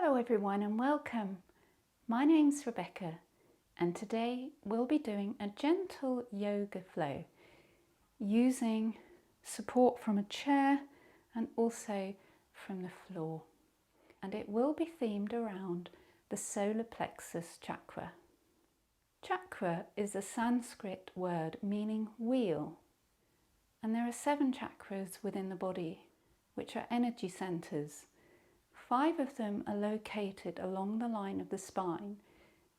Hello everyone and welcome. My name's Rebecca and today we'll be doing a gentle yoga flow using support from a chair and also from the floor. And it will be themed around the solar plexus chakra. Chakra is a Sanskrit word meaning wheel, and there are 7 chakras within the body, which are energy centers. 5 of them are located along the line of the spine,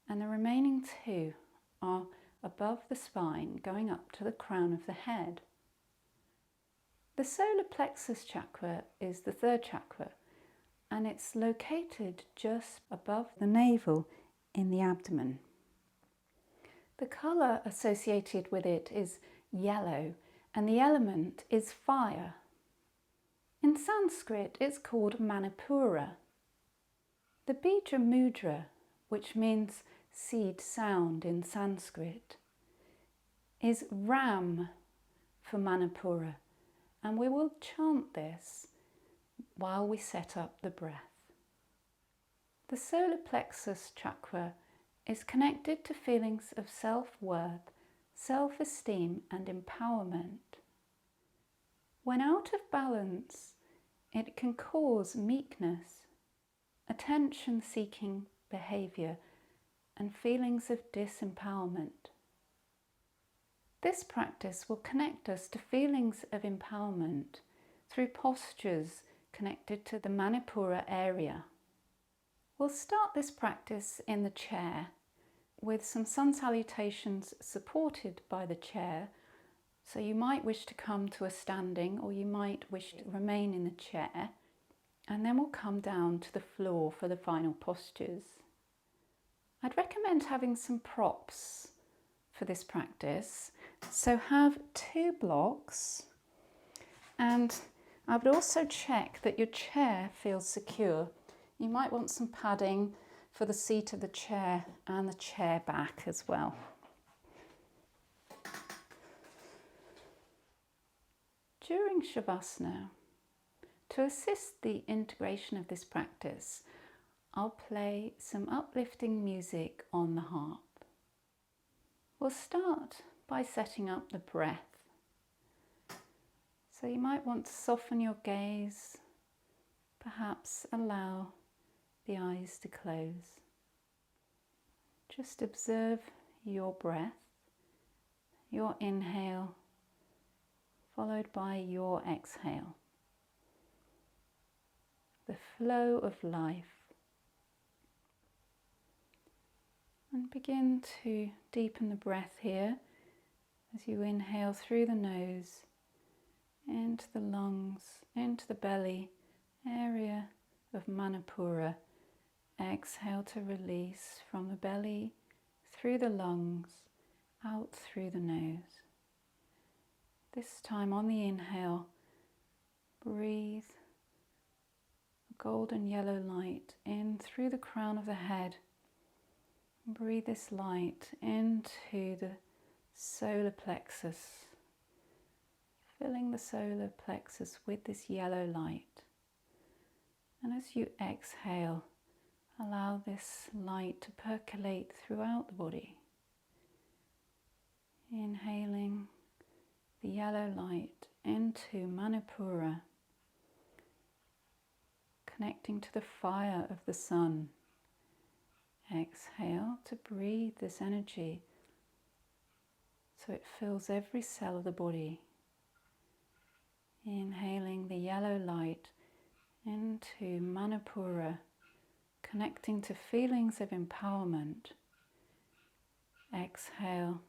and the remaining 2 are above the spine, going up to the crown of the head. The solar plexus chakra is the 3rd chakra, and it's located just above the navel in the abdomen. The colour associated with it is yellow, and the element is fire. In Sanskrit, it's called manipura. The bija mudra, which means seed sound in Sanskrit, is ram for manipura, and we will chant this while we set up the breath. The solar plexus chakra is connected to feelings of self-worth, self-esteem and empowerment. When out of balance, it can cause meekness, attention-seeking behaviour and feelings of disempowerment. This practice will connect us to feelings of empowerment through postures connected to the manipura area. We'll start this practice in the chair with some sun salutations supported by the chair. So you might wish to come to a standing, or you might wish to remain in the chair, and then we'll come down to the floor for the final postures. I'd recommend having some props for this practice. So have 2 blocks, and I would also check that your chair feels secure. You might want some padding for the seat of the chair and the chair back as well. During Shavasana, to assist the integration of this practice, I'll play some uplifting music on the harp. We'll start by setting up the breath. So you might want to soften your gaze, perhaps allow the eyes to close. Just observe your breath, your inhale, followed by your exhale. The flow of life. And begin to deepen the breath here as you inhale through the nose, into the lungs, into the belly area of manipura. Exhale to release from the belly, through the lungs, out through the nose. This time on the inhale, breathe a golden yellow light in through the crown of the head. Breathe this light into the solar plexus, filling the solar plexus with this yellow light. And as you exhale, allow this light to percolate throughout the body. Inhaling the yellow light into manipura, connecting to the fire of the sun. Exhale to breathe this energy so it fills every cell of the body. Inhaling the yellow light into manipura, connecting to feelings of empowerment. Exhale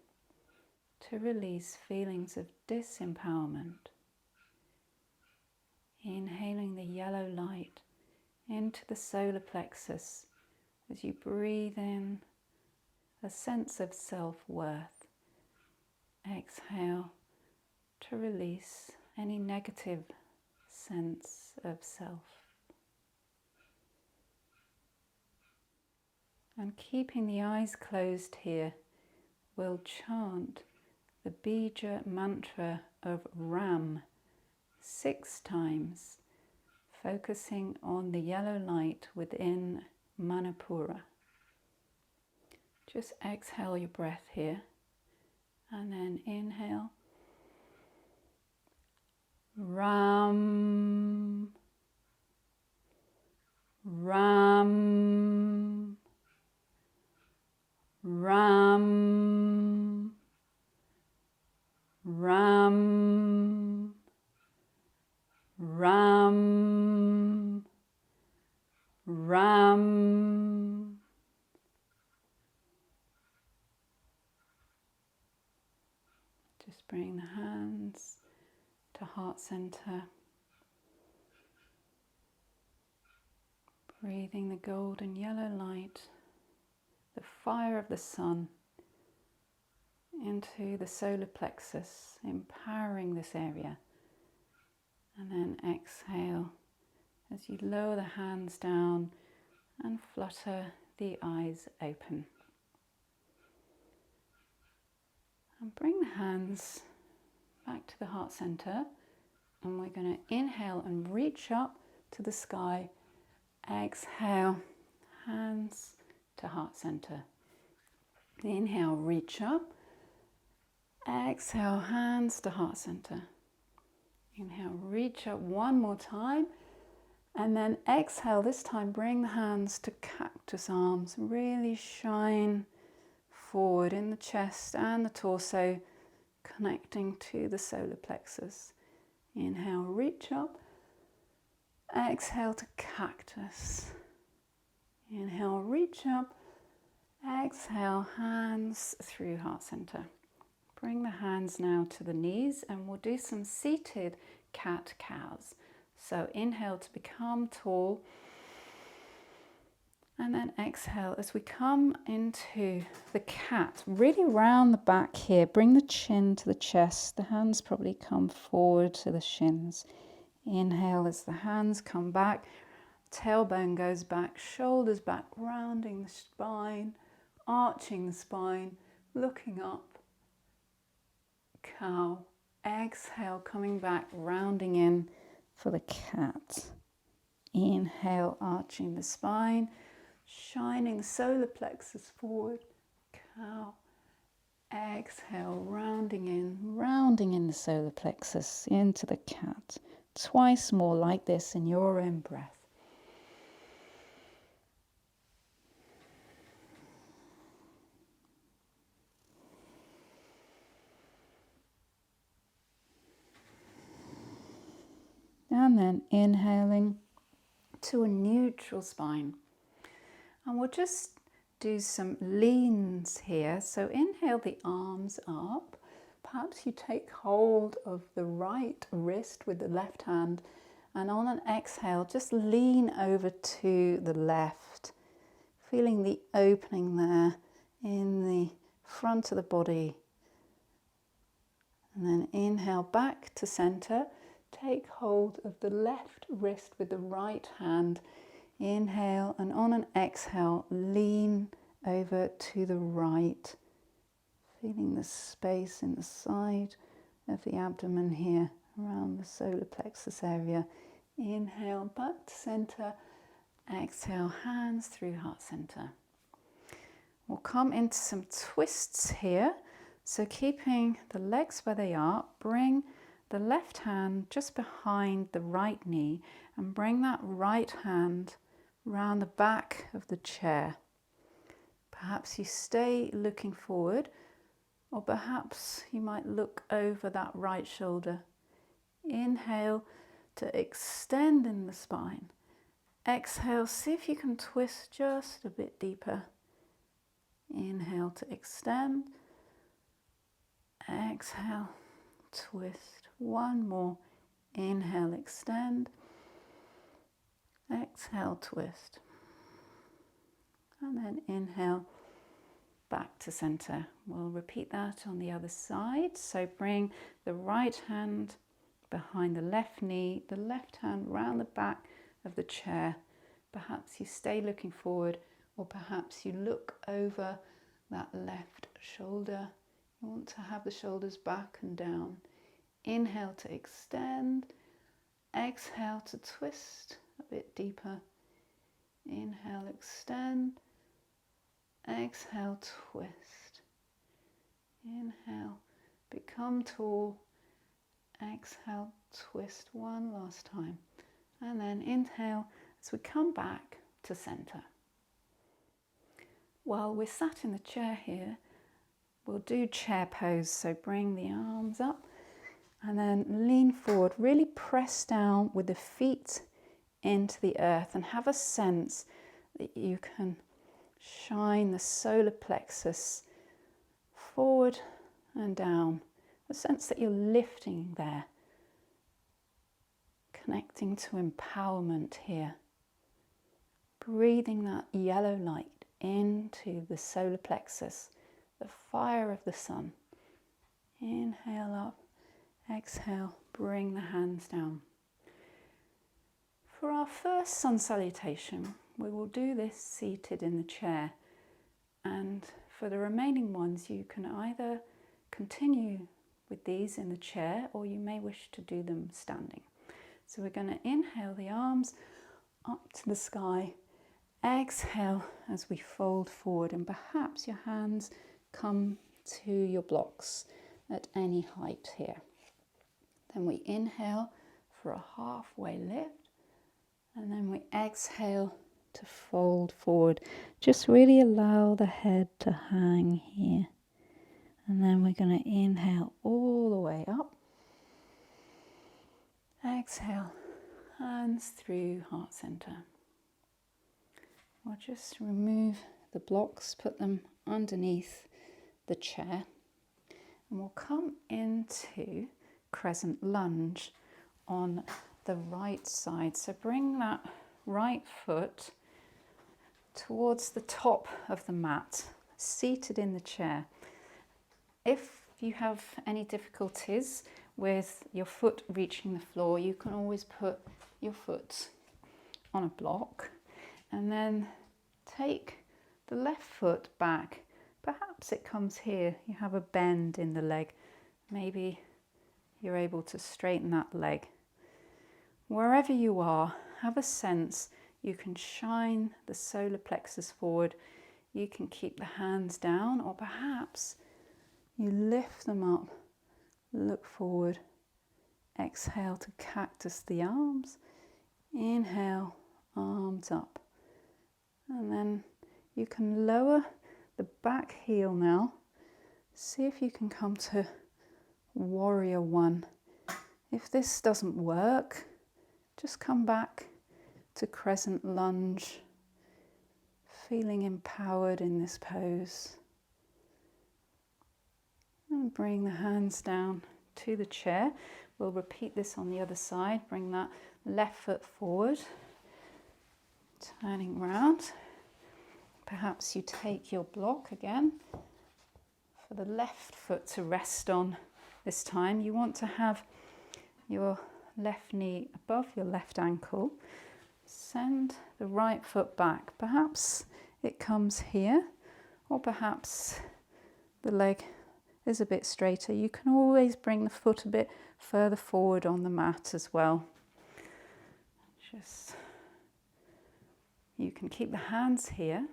to release feelings of disempowerment. Inhaling the yellow light into the solar plexus as you breathe in a sense of self-worth. Exhale to release any negative sense of self. And keeping the eyes closed here, we'll chant the bija mantra of Ram 6 times, focusing on the yellow light within manipura. Just exhale your breath here and then inhale. Ram, Ram, Ram, Ram, Ram, Ram. Just bring the hands to heart center. Breathing the golden yellow light, the fire of the sun, into the solar plexus, empowering this area. And then exhale as you lower the hands down and flutter the eyes open. And bring the hands back to the heart center, and we're going to inhale and reach up to the sky. Exhale, hands to heart center. Inhale, reach up. Exhale, hands to heart center. Inhale, reach up one more time. And then exhale, this time bring the hands to cactus arms. Really shine forward in the chest and the torso, connecting to the solar plexus. Inhale, reach up. Exhale to cactus. Inhale, reach up. Exhale, hands through heart center. Bring the hands now to the knees and we'll do some seated cat-cows. So inhale to become tall. And then exhale as we come into the cat. Really round the back here. Bring the chin to the chest. The hands probably come forward to the shins. Inhale as the hands come back, tailbone goes back, shoulders back, rounding the spine, arching the spine, looking up. Cow. Exhale, coming back, rounding in for the cat. Inhale, arching the spine, shining the solar plexus forward. Cow. Exhale, rounding in the solar plexus into the cat. Twice more like this in your own breath. And then inhaling to a neutral spine. And we'll just do some leans here. So inhale the arms up. Perhaps you take hold of the right wrist with the left hand, and on an exhale, just lean over to the left, feeling the opening there in the front of the body. And then inhale back to center. Take hold of the left wrist with the right hand. Inhale, and on an exhale, lean over to the right. Feeling the space in the side of the abdomen here, around the solar plexus area. Inhale, back to center. Exhale, hands through heart center. We'll come into some twists here. So keeping the legs where they are, bring the left hand just behind the right knee and bring that right hand round the back of the chair. Perhaps you stay looking forward, or perhaps you might look over that right shoulder. Inhale to extend in the spine. Exhale, see if you can twist just a bit deeper. Inhale to extend. Exhale, twist. One more. Inhale, extend. Exhale, twist. And then inhale, back to center. We'll repeat that on the other side. So bring the right hand behind the left knee, the left hand round the back of the chair. Perhaps you stay looking forward, or perhaps you look over that left shoulder. You want to have the shoulders back and down. Inhale to extend. exhale to twist a bit deeper. Inhale, extend. Exhale, twist. Inhale, become tall. Exhale, twist one last time. And then inhale as we come back to center. While we're sat in the chair here, we'll do chair pose. So bring the arms up and then lean forward. Really press down with the feet into the earth and have a sense that you can shine the solar plexus forward and down. A sense that you're lifting there. Connecting to empowerment here. Breathing that yellow light into the solar plexus, the fire of the sun. Inhale up, exhale, bring the hands down. For our first sun salutation, we will do this seated in the chair, and for the remaining ones you can either continue with these in the chair or you may wish to do them standing. So we're going to inhale the arms up to the sky, exhale as we fold forward, and perhaps your hands come to your blocks at any height here. Then we inhale for a halfway lift, and then we exhale to fold forward. Just really allow the head to hang here. And then we're going to inhale all the way up. Exhale, hands through heart center. We'll just remove the blocks, put them underneath the chair, and we'll come into crescent lunge on the right side. So bring that right foot towards the top of the mat, seated in the chair. If you have any difficulties with your foot reaching the floor, you can always put your foot on a block and then take the left foot back. Perhaps it comes here, you have a bend in the leg. Maybe you're able to straighten that leg. Wherever you are, have a sense you can shine the solar plexus forward. You can keep the hands down, or perhaps you lift them up, look forward, exhale to cactus the arms, inhale, arms up. And then you can lower the back heel now. See if you can come to warrior one. If this doesn't work, just come back to crescent lunge, feeling empowered in this pose. And bring the hands down to the chair. We'll repeat this on the other side. Bring that left foot forward, turning round. Perhaps you take your block again for the left foot to rest on this time. You want to have your left knee above your left ankle. Send the right foot back. Perhaps it comes here, or perhaps the leg is a bit straighter. You can always bring the foot a bit further forward on the mat as well. You can keep the hands here,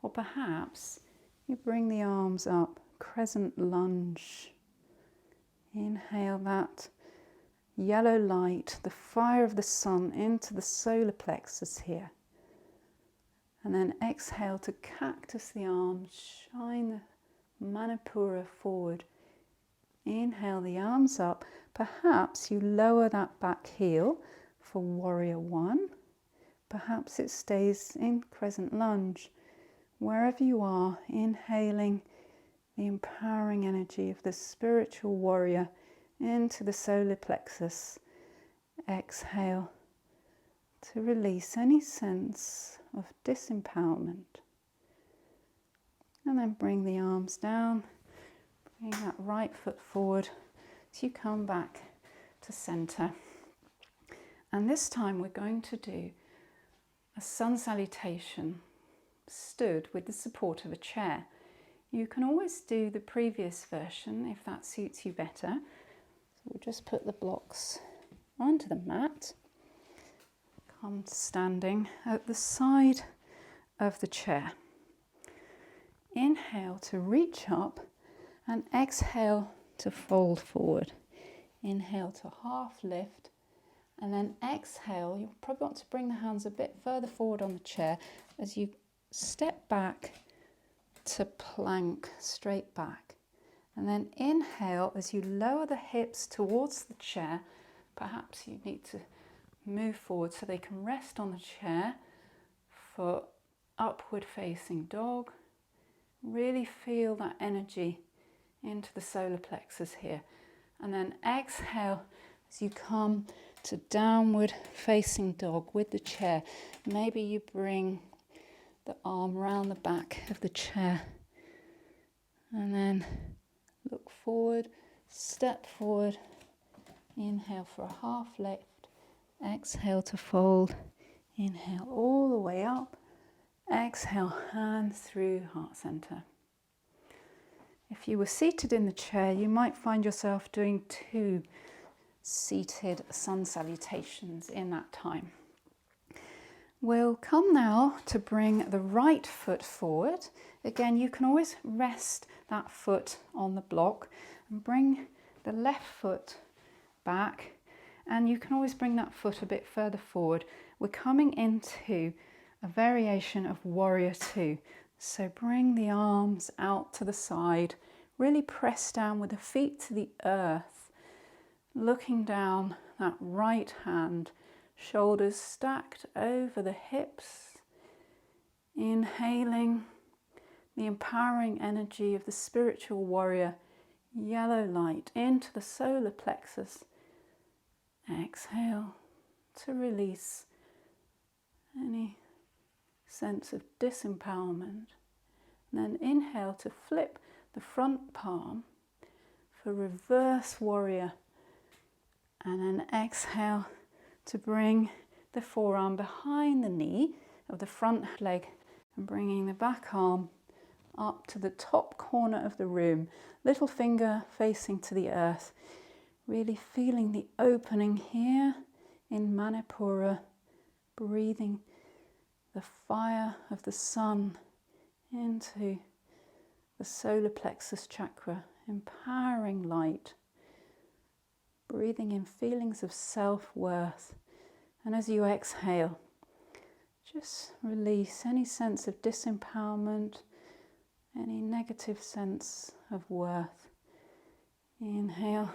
or perhaps you bring the arms up, crescent lunge. Inhale that yellow light, the fire of the sun into the solar plexus here. And then exhale to cactus the arms, shine the manipura forward. Inhale the arms up. Perhaps you lower that back heel for warrior one. Perhaps it stays in crescent lunge. Wherever you are, inhaling the empowering energy of the spiritual warrior into the solar plexus. Exhale to release any sense of disempowerment. And then bring the arms down, bring that right foot forward as you come back to center. And this time we're going to do a sun salutation stood with the support of a chair. You can always do the previous version if that suits you better. So we'll just put the blocks onto the mat. Come standing at the side of the chair. Inhale to reach up and exhale to fold forward. Inhale to half lift and then exhale. You'll probably want to bring the hands a bit further forward on the chair as you step back to plank, straight back. And then inhale as you lower the hips towards the chair. Perhaps you need to move forward so they can rest on the chair for upward facing dog. Really feel that energy into the solar plexus here. And then exhale as you come to downward facing dog with the chair. Maybe you bring the arm round the back of the chair and then look forward, step forward, inhale for a half lift, exhale to fold, inhale all the way up, exhale hands through heart center. If you were seated in the chair, you might find yourself doing 2 seated sun salutations in that time. We'll come now to bring the right foot forward. Again, you can always rest that foot on the block and bring the left foot back, and you can always bring that foot a bit further forward. We're coming into a variation of warrior 2. So bring the arms out to the side, really press down with the feet to the earth, looking down that right hand, shoulders stacked over the hips, inhaling the empowering energy of the spiritual warrior, yellow light into the solar plexus. Exhale to release any sense of disempowerment. And then inhale to flip the front palm for reverse warrior. And then exhale to bring the forearm behind the knee of the front leg and bringing the back arm up to the top corner of the room, little finger facing to the earth, really feeling the opening here in manipura, breathing the fire of the sun into the solar plexus chakra, empowering light, breathing in feelings of self-worth. And as you exhale, just release any sense of disempowerment, any negative sense of worth. Inhale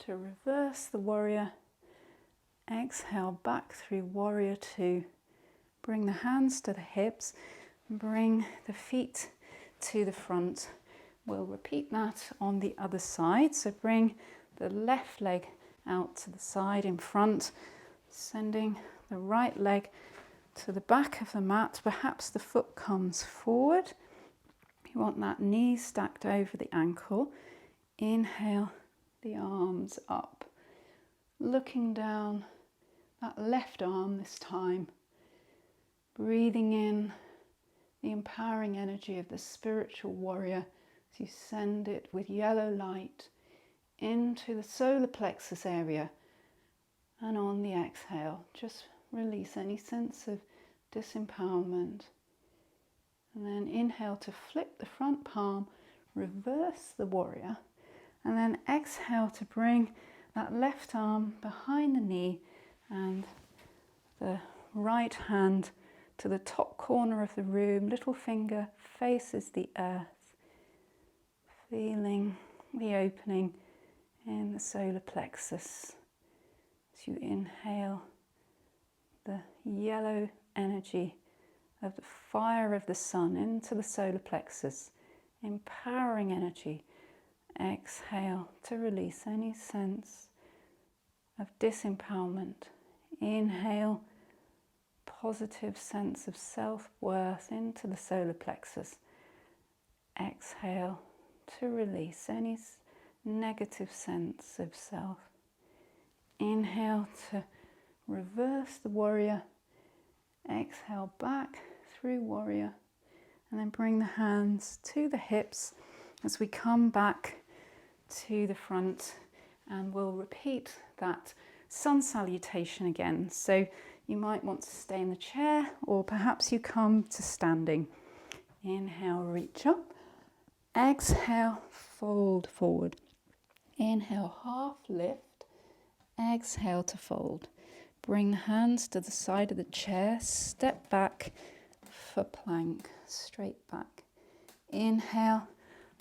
to reverse the warrior. Exhale back through warrior 2. Bring the hands to the hips, bring the feet to the front. We'll repeat that on the other side. So bring the left leg out to the side in front, sending the right leg to the back of the mat. Perhaps the foot comes forward. You want that knee stacked over the ankle. Inhale the arms up, looking down that left arm this time, breathing in the empowering energy of the spiritual warrior as you send it with yellow light into the solar plexus area. And on the exhale, just release any sense of disempowerment. And then inhale to flip the front palm, reverse the warrior, and then exhale to bring that left arm behind the knee and the right hand to the top corner of the room, little finger faces the earth, feeling the opening in the solar plexus. As you inhale the yellow energy of the fire of the sun into the solar plexus, empowering energy. Exhale to release any sense of disempowerment. Inhale, positive sense of self-worth into the solar plexus. Exhale to release any negative sense of self. Inhale to reverse the warrior. Exhale back through warrior, and then bring the hands to the hips as we come back to the front, and we'll repeat that sun salutation again. So you might want to stay in the chair, or perhaps you come to standing. Inhale, reach up. Exhale, fold forward. Inhale, half lift. Exhale to fold. Bring the hands to the side of the chair. Step back for plank. Straight back. Inhale,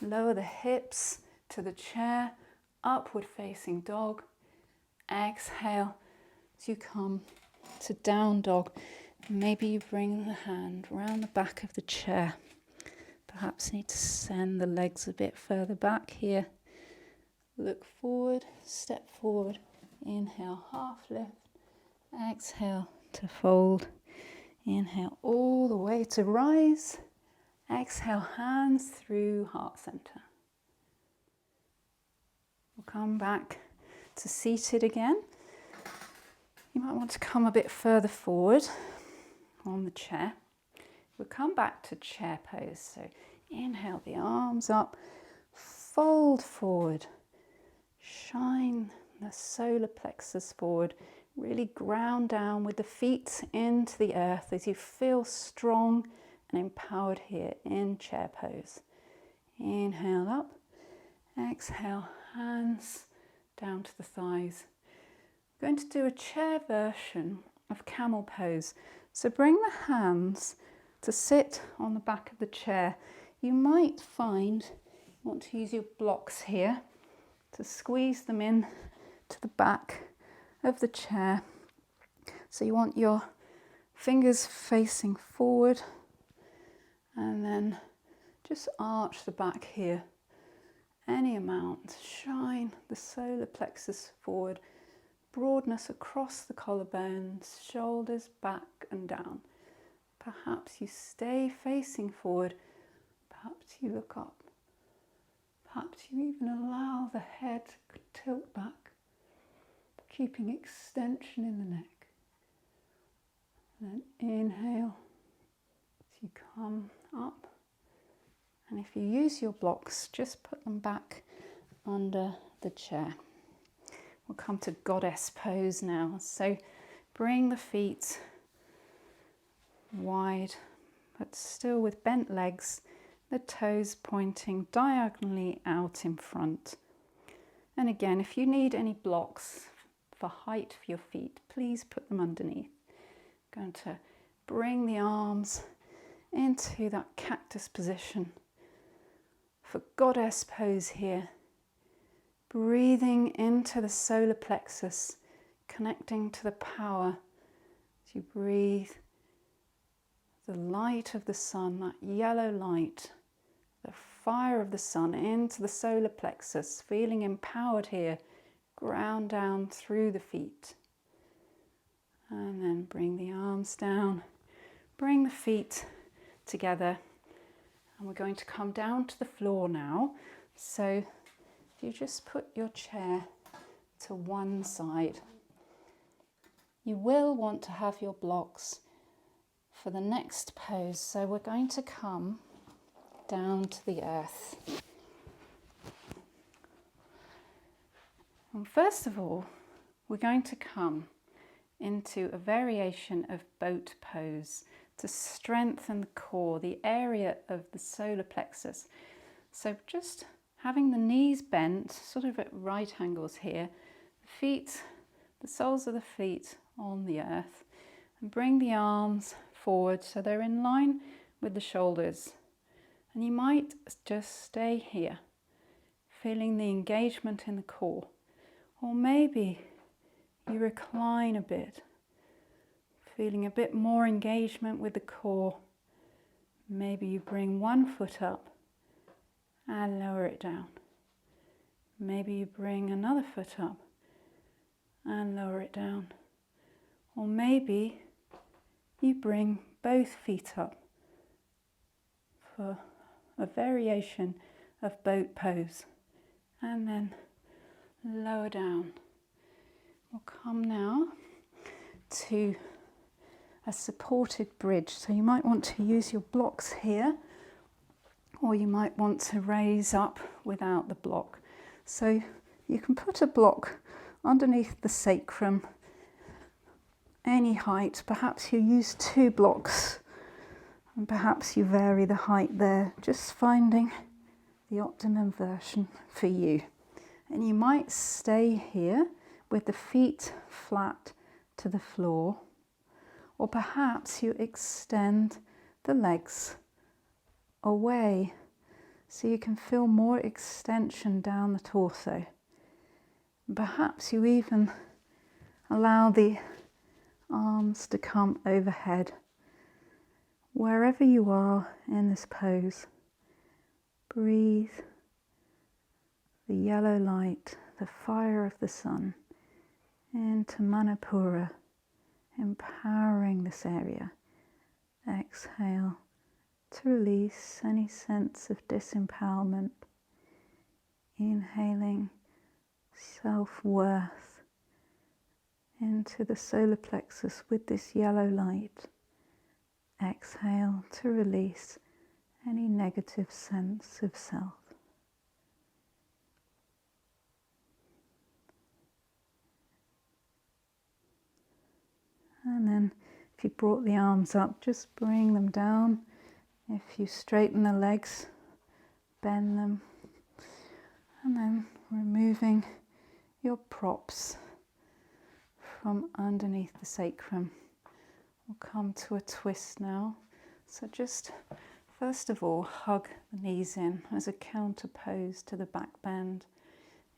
lower the hips to the chair. Upward facing dog. Exhale as you come to down dog. Maybe you bring the hand around the back of the chair. Perhaps need to send the legs a bit further back here. Look forward, step forward. Inhale, half lift. Exhale to fold. Inhale all the way to rise. Exhale, hands through heart center. We'll come back to seated again. You might want to come a bit further forward on the chair. We'll come back to chair pose. So inhale the arms up, fold forward, shine the solar plexus forward, really ground down with the feet into the earth as you feel strong and empowered here in chair pose. Inhale up, exhale, hands down to the thighs. We're going to do a chair version of camel pose. So bring the hands to sit on the back of the chair. You might find you want to use your blocks here to squeeze them in to the back of the chair. So you want your fingers facing forward, and then just arch the back here any amount. Shine the solar plexus forward, broadness across the collarbones, shoulders back and down. Perhaps you stay facing forward, perhaps you look up, perhaps you even allow the head to tilt back, keeping extension in the neck. And then inhale as you come up. And if you use your blocks, just put them back under the chair. We'll come to goddess pose now. So bring the feet wide, but still with bent legs, the toes pointing diagonally out in front. And again, if you need any blocks for height for your feet, please put them underneath. Going to bring the arms into that cactus position for goddess pose here. Breathing into the solar plexus, connecting to the power as you breathe the light of the sun, that yellow light, the fire of the sun into the solar plexus, feeling empowered here, ground down through the feet. And then bring the arms down, bring the feet together, and we're going to come down to the floor now. So if you just put your chair to one side, you will want to have your blocks for the next pose. So we're going to come down to the earth. And first of all, we're going to come into a variation of boat pose to strengthen the core, the area of the solar plexus. So just having the knees bent, sort of at right angles here, the feet, the soles of the feet on the earth, and bring the arms forward so they're in line with the shoulders. And you might just stay here, feeling the engagement in the core. Or maybe you recline a bit, feeling a bit more engagement with the core. Maybe you bring one foot up and lower it down. Maybe you bring another foot up and lower it down. Or maybe you bring both feet up for a variation of boat pose, and then lower down. We'll come now to a supported bridge. So you might want to use your blocks here, or you might want to raise up without the block. So you can put a block underneath the sacrum, any height. Perhaps you use 2 blocks and perhaps you vary the height there, just finding the optimum version for you. And you might stay here with the feet flat to the floor, or perhaps you extend the legs away so you can feel more extension down the torso. Perhaps you even allow the arms to come overhead. Wherever you are in this pose, breathe the yellow light, the fire of the sun, into manipura, empowering this area. Exhale to release any sense of disempowerment. Inhaling self-worth into the solar plexus with this yellow light. Exhale to release any negative sense of self. And then if you brought the arms up, just bring them down. If you straighten the legs, bend them. And then removing your props from underneath the sacrum. We'll come to a twist now. So just first of all, hug the knees in as a counter pose to the back bend.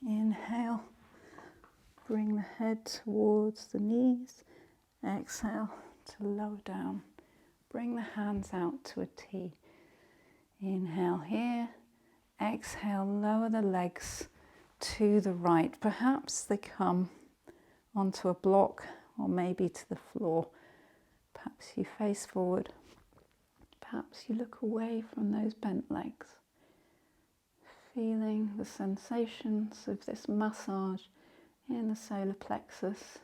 Inhale, bring the head towards the knees. Exhale to lower down. Bring the hands out to a T. Inhale here. Exhale, lower the legs to the right. Perhaps they come onto a block or maybe to the floor. Perhaps you face forward. Perhaps you look away from those bent legs. Feeling the sensations of this massage in the solar plexus.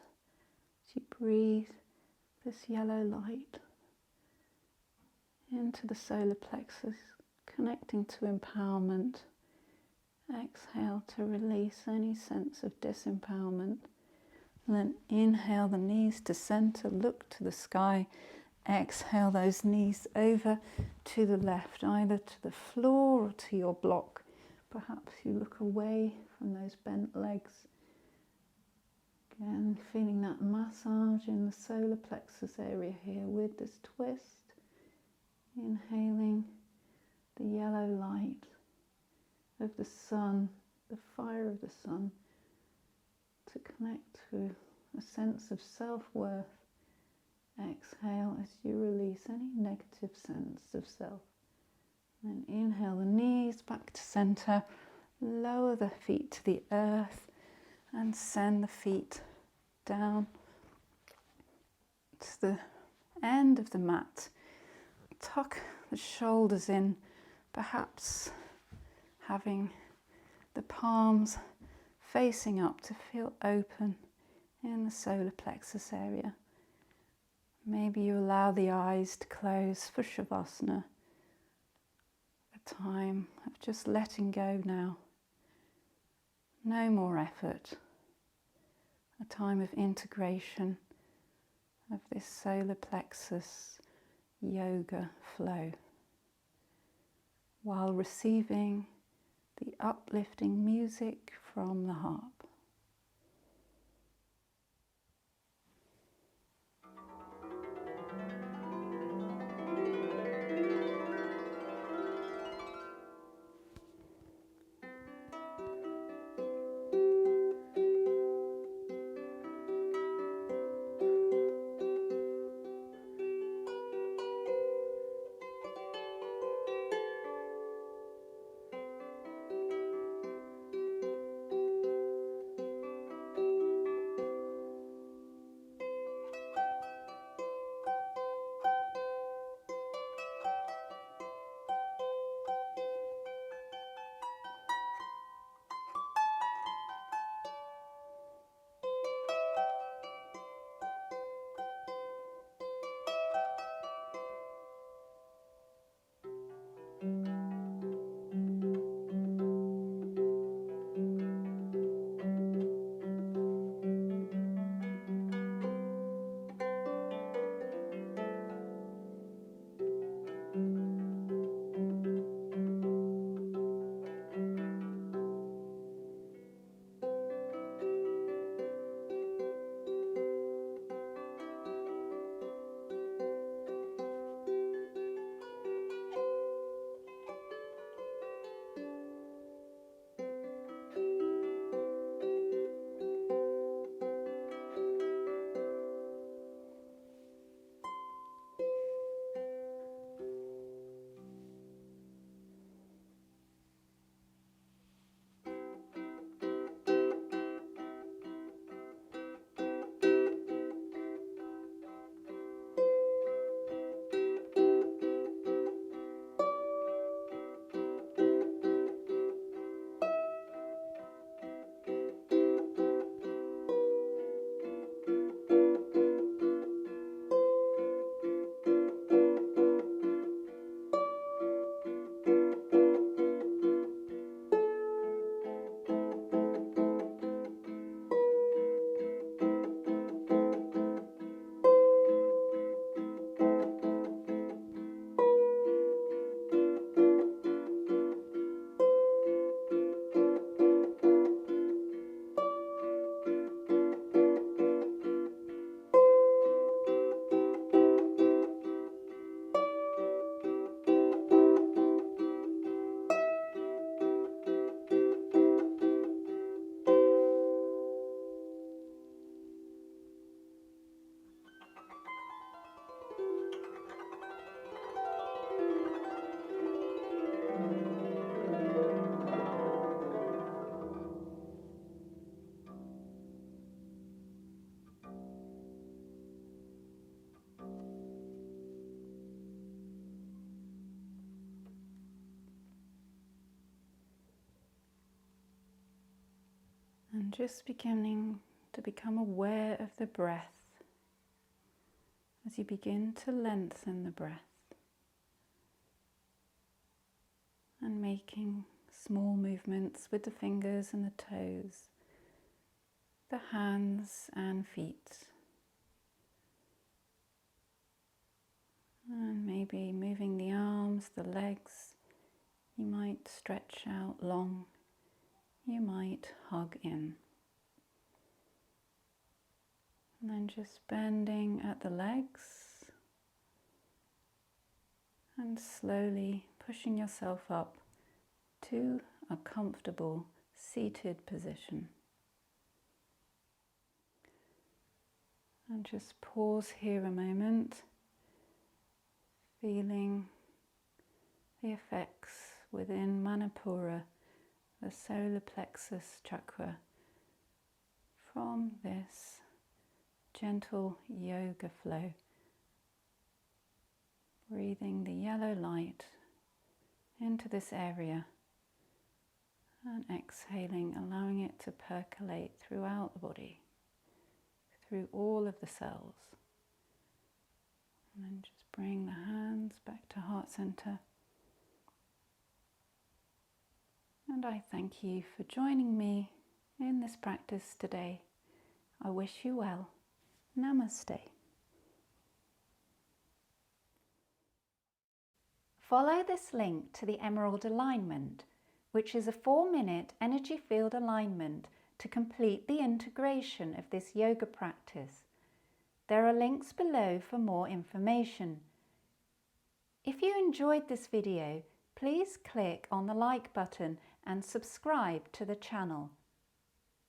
As you breathe this yellow light into the solar plexus, connecting to empowerment. Exhale to release any sense of disempowerment. And then inhale the knees to center, look to the sky. Exhale those knees over to the left, either to the floor or to your block. Perhaps you look away from those bent legs. Again, feeling that massage in the solar plexus area here with this twist. Inhaling the yellow light of the sun, the fire of the sun, to connect to a sense of self-worth. Exhale as you release any negative sense of self. Then inhale the knees back to center, lower the feet to the earth and send the feet down to the end of the mat. Tuck the shoulders in, perhaps having the palms facing up to feel open in the solar plexus area. Maybe you allow the eyes to close for Shavasana, a time of just letting go now. No more effort, a time of integration of this solar plexus yoga flow, while receiving the uplifting music from the harp. And just beginning to become aware of the breath as you begin to lengthen the breath and making small movements with the fingers and the toes, the hands and feet. And maybe moving the arms, the legs. You might stretch out long. You might hug in. And then just bending at the legs and slowly pushing yourself up to a comfortable seated position. And just pause here a moment, feeling the effects within manipura, the solar plexus chakra, from this gentle yoga flow. Breathing the yellow light into this area and exhaling, allowing it to percolate throughout the body, through all of the cells. And then just bring the hands back to heart center. And I thank you for joining me in this practice today. I wish you well. Namaste. Follow this link to the Emerald Alignment, which is a 4-minute energy field alignment to complete the integration of this yoga practice. There are links below for more information. If you enjoyed this video, please click on the like button and subscribe to the channel.